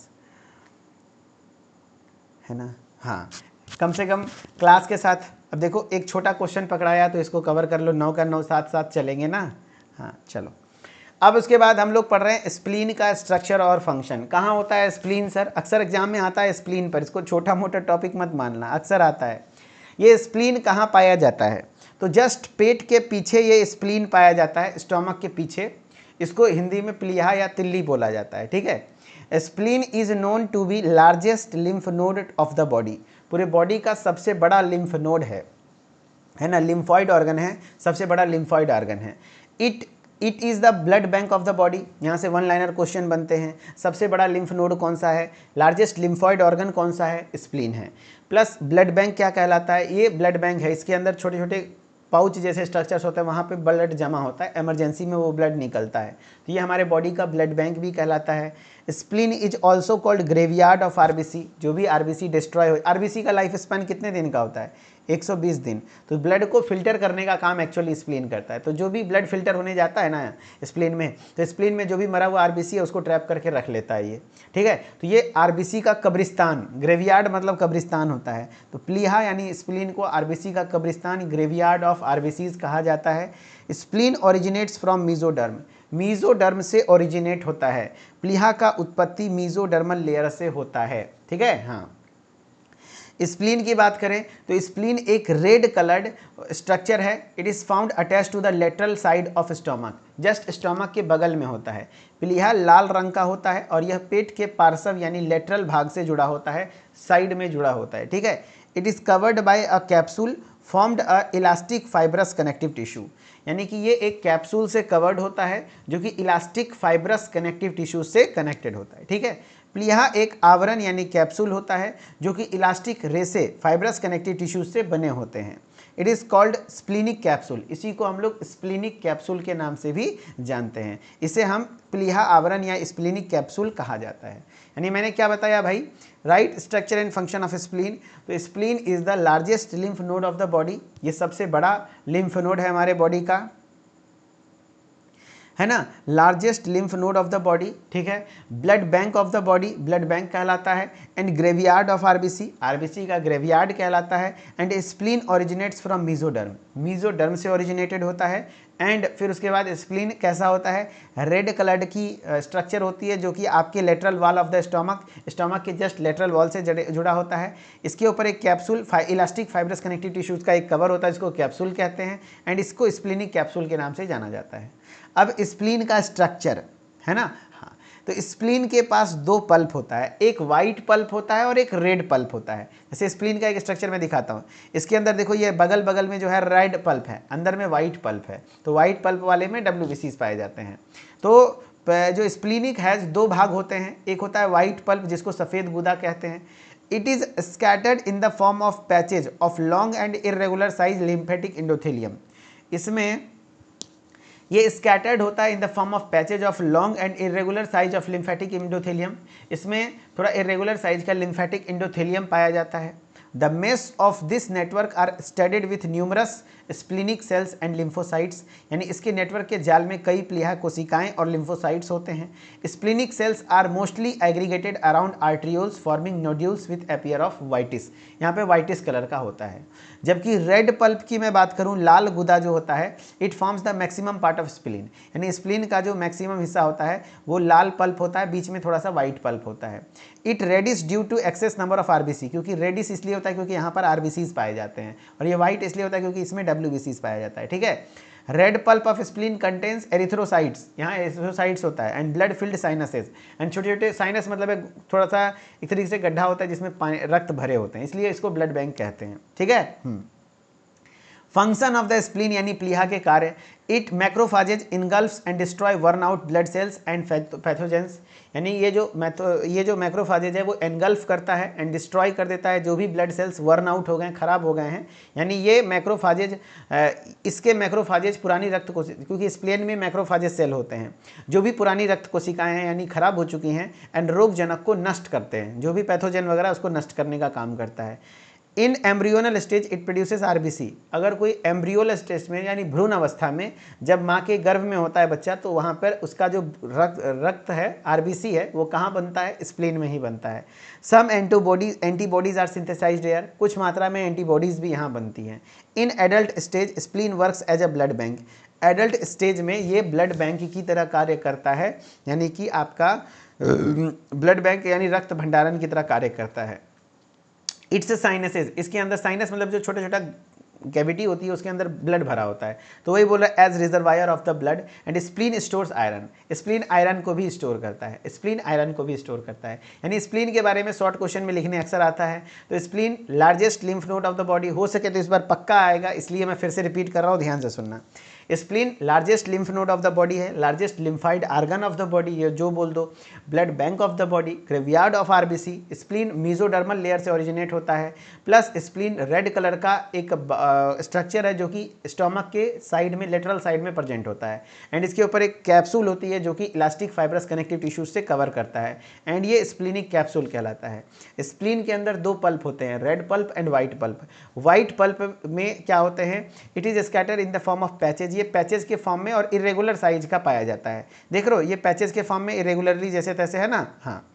है ना। हाँ, कम से कम क्लास के साथ, अब देखो एक छोटा क्वेश्चन पकड़ाया तो इसको कवर कर लो, 9 का 9 साथ साथ चलेंगे ना। हाँ चलो, अब उसके बाद हम लोग पढ़ रहे हैं स्प्लीन का स्ट्रक्चर और फंक्शन। कहाँ होता है स्प्लीन सर, अक्सर एग्जाम में आता है स्प्लीन पर, इसको छोटा मोटा टॉपिक मत मानना, अक्सर आता है। ये स्प्लीन कहाँ पाया जाता है, तो जस्ट पेट के पीछे ये स्प्लीन पाया जाता है, स्टोमक के पीछे। इसको हिंदी में प्लीहा या तिल्ली बोला जाता है, ठीक है। Spleen is known to be largest lymph node of the body, पूरे बॉडी का सबसे बड़ा लिम्फ नोड है ना, लिम्फॉइड ऑर्गन है, सबसे बड़ा लिम्फॉइड ऑर्गन है। It is the blood bank of the body, यहाँ से 1 लाइनर क्वेश्चन बनते हैं। सबसे बड़ा लिम्फ नोड कौन सा है, लार्जेस्ट लिम्फॉइड ऑर्गन कौन सा है, स्प्लीन है। प्लस ब्लड बैंक क्या कहलाता है, ये ब्लड बैंक है, इसके अंदर छोटे छोटे पाउच जैसे स्ट्रक्चर्स होते हैं, वहाँ पे ब्लड जमा होता है, इमरजेंसी में वो ब्लड निकलता है, तो ये हमारे बॉडी का ब्लड बैंक भी कहलाता है। Spleen is also called graveyard of RBC, जो भी आरबीसी डिस्ट्रॉय हो, आरबीसी का लाइफ स्पैन कितने दिन का होता है, 120 दिन, तो ब्लड को फिल्टर करने का काम एक्चुअली स्प्लीन करता है। तो जो भी ब्लड फिल्टर होने जाता है ना स्प्लीन में, तो स्प्लीन में जो भी मरा हुआ आरबीसी है उसको ट्रैप करके रख लेता है ये, ठीक है। तो ये आरबीसी का कब्रिस्तान, ग्रेवयार्ड मतलब कब्रिस्तान होता है, तो प्लीहा यानी स्प्लीन को आरबीसी का कब्रिस्तान, ग्रेवयार्ड ऑफ आरबीसीज कहा जाता है। Spleen originates from mesoderm, mesoderm से ओरिजिनेट होता है, प्लीहा का उत्पत्ति मीजोडर्मल लेयर से होता है, ठीक है। हाँ, स्प्लीन की बात करें तो स्प्लीन एक रेड कलर्ड स्ट्रक्चर है, it is found attach to the lateral side of stomach, just stomach के बगल में होता है। प्लीहा लाल रंग का होता है और यह पेट के पार्श्व यानी लेटरल भाग से जुड़ा होता है, साइड में जुड़ा होता है, ठीक है। It is covered by a capsule formed a elastic fibrous connective tissue, यानी कि ये एक कैप्सूल से कवर्ड होता है जो कि इलास्टिक फाइब्रस कनेक्टिव टिश्यू से कनेक्टेड होता है, ठीक है। प्लीहा एक आवरण यानी कैप्सूल होता है जो कि इलास्टिक रेसे फाइब्रस कनेक्टिव टिश्यू से बने होते हैं। It is called splenic capsule, इसी को हम लोग स्प्लीनिक कैप्सूल के नाम से भी जानते हैं। इसे हम प्लीहा आवरण या स्प्लीनिक कैप्सूल कहा जाता है। यानी मैंने क्या बताया भाई, right structure and function of spleen, तो spleen is the largest lymph node of the body, ये सबसे बड़ा लिम्फ नोड है हमारे बॉडी का। है ना, largest lymph node of the body, ठीक है, blood bank of the body, blood bank कहलाता है, and graveyard of RBC, RBC का ग्रेवियार्ड कहलाता है, and spleen originates from mesoderm, mesoderm से ओरिजिनेटेड होता है, एंड फिर उसके बाद स्प्लीन कैसा होता है, रेड कलर्ड की स्ट्रक्चर होती है जो कि आपके lateral wall of the stomach, stomach के जस्ट लेटरल वॉल से जुड़ा होता है। इसके ऊपर एक capsule elastic fibrous connective tissues का एक कवर होता है जिसको कैप्सूल कहते हैं, एंड इसको स्प्लीनिक कैप्सूल के नाम से जाना जाता है। अब स्प्लीन का स्ट्रक्चर है ना, हाँ, तो स्प्लीन के पास दो पल्प होता है, एक वाइट पल्प होता है और एक रेड पल्प होता है। जैसे स्प्लीन का एक स्ट्रक्चर मैं दिखाता हूँ, इसके अंदर देखो ये बगल बगल में जो है रेड पल्प है, अंदर में वाइट पल्प है, तो वाइट पल्प वाले में WBCs पाए जाते हैं। तो जो स्प्लीनिक है दो भाग होते हैं, एक होता है वाइट पल्प जिसको सफ़ेद गुदा कहते हैं। It is scattered in the form of patches of long and irregular size lymphatic endothelium, इसमें ये स्कैटर्ड होता है in the form of patches of long and irregular size of lymphatic endothelium, इसमें थोड़ा इरेगुलर साइज का lymphatic endothelium पाया जाता है। The mesh of this network are studded with numerous splenic cells and lymphocytes, यानी इसके नेटवर्क के जाल में कई प्लीहा कोशिकाएं और लिम्फोसाइट्स होते हैं। Splenic cells are mostly aggregated around arterioles forming nodules with appear of वाइटिस, यहाँ पे वाइटिस कलर का होता है। जबकि रेड पल्प की मैं बात करूँ, लाल गुदा जो होता है, it forms the maximum part of spleen, यानी स्प्लीन का जो मैक्सिमम हिस्सा होता है वो लाल पल्प होता है, बीच में थोड़ा सा वाइट पल्प होता है। It reddish due to excess number of RBC, क्योंकि रेडिस इसलिए होता है क्योंकि यहाँ पर आरबीसीज पाए जाते हैं, और ये वाइट इसलिए होता है क्योंकि इसमें WBCs पाया जाता है, ठीक है। Red pulp of spleen contains erythrocytes, यहाँ एरिथ्रोसाइट्स होता है, and blood filled sinuses, and छोटे छोटे साइनस मतलब एक थोड़ा सा एक तरीके से गड्ढा होता है जिसमें रक्त भरे होते हैं, इसलिए इसको ब्लड बैंक कहते हैं, ठीक है। फंक्शन ऑफ द स्प्लीन यानी प्लीहा के कार्य, it macrophages engulfs and destroy worn out blood cells and pathogens, यानी ये जो मैक्रोफाजेज है वो एनगल्फ करता है एंड डिस्ट्रॉय कर देता है जो भी ब्लड सेल्स वर्न आउट हो गए, खराब हो गए हैं, यानी ये मैक्रोफाजेज, इसके मैक्रोफाजेज पुरानी रक्त कोशिका, क्योंकि स्प्लेन में मैक्रोफाजेज सेल होते हैं जो भी पुरानी रक्त कोशिकाएं हैं यानी खराब हो चुकी हैं, एंड रोगजनक को नष्ट करते हैं, जो भी पैथोजन वगैरह उसको नष्ट करने का काम करता है। In embryonal stage it produces RBC, अगर कोई एम्ब्रियोल स्टेज में यानी भ्रूण अवस्था में जब माँ के गर्भ में होता है बच्चा, तो वहाँ पर उसका जो रक्त है आरबीसी है वो कहाँ बनता है, स्प्लीन में ही बनता है। Some antibodies are synthesised here, कुछ मात्रा में एंटीबॉडीज भी यहाँ बनती हैं। In adult stage spleen works as a blood bank, adult stage में ये ब्लड बैंक की तरह कार्य करता है, यानी कि आपका ब्लड बैंक यानी रक्त भंडारण की तरह कार्य करता है। इट्स साइनसेस, इसके अंदर साइनस मतलब जो छोटा छोटा कैविटी होती है उसके अंदर ब्लड भरा होता है, तो वही बोल रहा है as reservoir of the blood, and spleen stores iron, spleen iron को भी स्टोर करता है, स्प्लीन आयरन को भी स्टोर करता है। यानी स्प्लीन के बारे में शॉर्ट क्वेश्चन में लिखने अक्सर आता है, तो spleen largest lymph node of the body, हो सके तो इस बार पक्का आएगा, इसलिए मैं फिर से रिपीट कर रहा हूँ, ध्यान से सुनना। Spleen largest lymph node of the body है, largest lymphoid organ of the body, ये जो बोल दो, blood bank of the body, graveyard of RBC, spleen mesodermal layer से ओरिजिनेट होता है, प्लस स्प्लीन रेड कलर का एक स्ट्रक्चर है जो कि स्टोमक के साइड में, लेटरल साइड में प्रेजेंट होता है, एंड इसके ऊपर एक कैप्सूल होती है जो कि इलास्टिक फाइब्रस कनेक्टिव टिश्यूज से कवर करता है, एंड ये स्प्लीनिक कैप्सूल कहलाता है। स्प्लीन के अंदर दो पल्प होते हैं, red pulp and white pulp. White pulp में क्या होते हैं, it is scatter in the form of patches, ये पैचेज के फॉर्म में और इरेगुलर साइज का पाया जाता है। देख रहे हो ये पैचेज के फॉर्म में इरेगुलरली जैसे तैसे है ना, हाँ,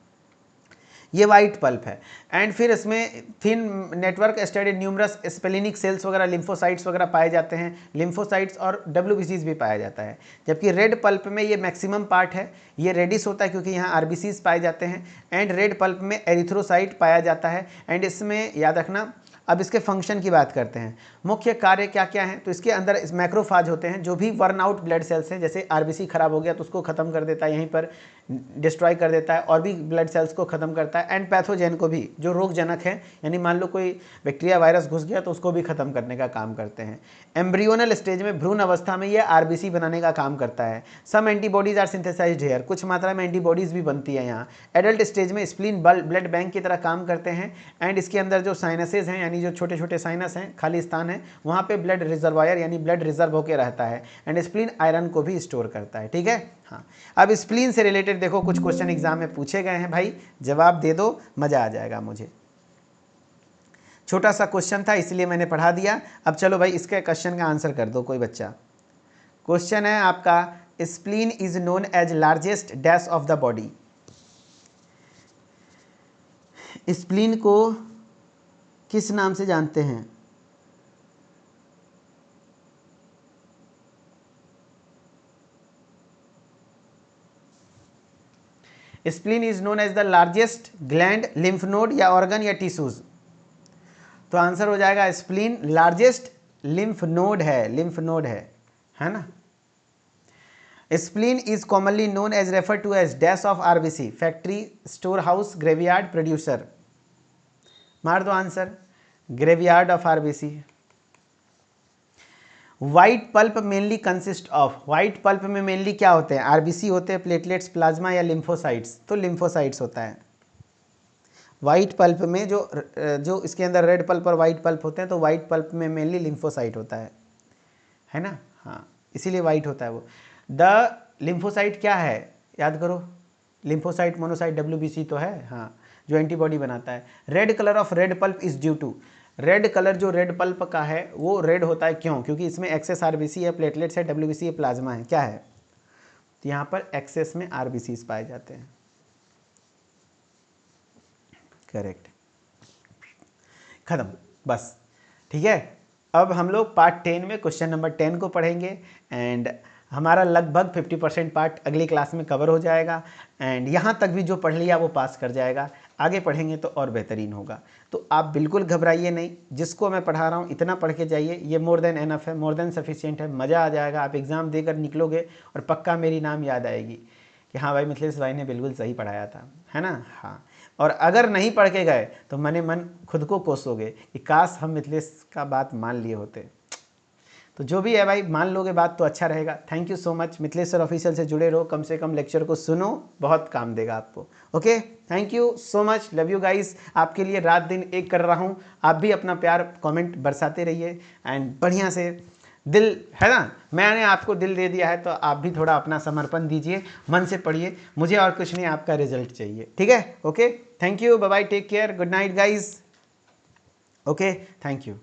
ये वाइट पल्प है। एंड फिर इसमें thin network study numerous splenic cells वगैरह, लिम्फोसाइट्स वगैरह पाए जाते हैं, लिम्फोसाइट्स और WBCs भी पाया जाता है। जबकि रेड पल्प में ये मैक्सिमम पार्ट है, ये रेडिस होता है क्योंकि यहाँ RBCs पाए जाते हैं, एंड रेड पल्प में एरिथ्रोसाइट पाया जाता है। एंड इसमें याद रखना, अब इसके फंक्शन की बात करते हैं, मुख्य कार्य क्या क्या हैं, तो इसके अंदर इस मैक्रोफाज होते हैं जो भी वर्न आउट ब्लड सेल्स हैं, जैसे RBC खराब हो गया तो उसको खत्म कर देता है, यहीं पर डिस्ट्रॉय कर देता है, और भी ब्लड सेल्स को खत्म करता है, एंड पैथोजेन को भी जो रोगजनक है, यानी मान लो कोई बैक्टीरिया वायरस घुस गया तो उसको भी खत्म करने का काम करते हैं। एम्ब्रियोनल स्टेज में भ्रूण अवस्था में ये RBC बनाने का काम करता है। Some antibodies are synthesised here, कुछ मात्रा में एंटीबॉडीज भी बनती है यहाँ। एडल्ट स्टेज में स्प्लीन ब्लड बैंक की तरह काम करते हैं, एंड इसके अंदर जो साइनसेज हैं यानी जो छोटे छोटे साइनस हैं, खाली स्थान है, वहाँ पे ब्लड रिजर्वायर यानी ब्लड रिजर्व होकर रहता है, एंड स्प्लीन आयरन को भी स्टोर करता है, ठीक है। हाँ, अब स्प्लीन से रिलेटेड देखो कुछ क्वेश्चन एग्जाम में पूछे गए हैं भाई, जवाब दे दो, मजा आ जाएगा मुझे। छोटा सा क्वेश्चन था इसलिए मैंने पढ़ा दिया। अब चलो भाई इसके क्वेश्चन का आंसर कर दो कोई बच्चा। क्वेश्चन है आपका, spleen is known as largest dash of the body. Spleen को किस नाम से जानते हैं? Spleen is known as the largest gland, lymph node या ऑर्गन या टिश्यूज। तो आंसर हो जाएगा स्प्लीन लार्जेस्ट लिम्फ नोड है, लिम्फ नोड है ना। Spleen is commonly known as refer to as dash of RBC, factory, store house, graveyard, producer. मार दो answer, graveyard of RBC. White pulp mainly consist of, white pulp में mainly क्या होते हैं? RBC होते हैं, प्लेटलेट्स, प्लाज्मा या lymphocytes. तो लिम्फोसाइट्स होता है व्हाइट पल्प में। जो इसके अंदर रेड पल्प और व्हाइट पल्प होते हैं, तो व्हाइट पल्प में मेनली लिम्फोसाइट होता है ना। हाँ, इसीलिए व्हाइट होता है वो। द लिम्फोसाइट क्या है याद करो, लिम्फोसाइट, मोनोसाइट, डब्ल्यूबीसी तो है, हाँ, जो एंटीबॉडी बनाता है। Red colour of red pulp is due to, red colour जो रेड पल्प का है वो रेड होता है, क्यों? क्योंकि इसमें एक्सेस आरबीसी है, प्लेटलेट्स है, डब्ल्यूबीसी है, प्लाज्मा है, क्या है? तो यहाँ पर एक्सेस में आरबीसी पाए जाते हैं। करेक्ट, खत्म, बस। ठीक है, अब हम लोग पार्ट 10 में क्वेश्चन नंबर 10 को पढ़ेंगे एंड हमारा लगभग 50% पार्ट अगली क्लास में कवर हो जाएगा एंड यहाँ तक भी जो पढ़ लिया वो पास कर जाएगा। आगे पढ़ेंगे तो और बेहतरीन होगा। तो आप बिल्कुल घबराइए नहीं, जिसको मैं पढ़ा रहा हूँ इतना पढ़ के जाइए, ये मोर देन एनफ है, मोर देन सफिशिएंट है। मज़ा आ जाएगा, आप एग्ज़ाम देकर निकलोगे और पक्का मेरी नाम याद आएगी कि हाँ भाई मिथिलेश भाई ने बिल्कुल सही पढ़ाया था, है ना। हाँ, और अगर नहीं पढ़ के गए तो मने मन खुद को कोसोगे कि काश हम मिथिलेश का बात मान लिए होते। तो जो भी है भाई, मान लोगे बात तो अच्छा रहेगा। Thank you so much. Mithilesh sir official से जुड़े रहो, कम से कम लेक्चर को सुनो, बहुत काम देगा आपको। Okay, thank you so much, love you guys. आपके लिए रात दिन एक कर रहा हूँ, आप भी अपना प्यार कमेंट बरसाते रहिए एंड बढ़िया से दिल है ना, मैंने आपको दिल दे दिया है तो आप भी थोड़ा अपना समर्पण दीजिए, मन से पढ़िए। मुझे और कुछ नहीं, आपका रिजल्ट चाहिए। ठीक है, okay, thank you, bye bye, take care, good night guys. Okay, thank you.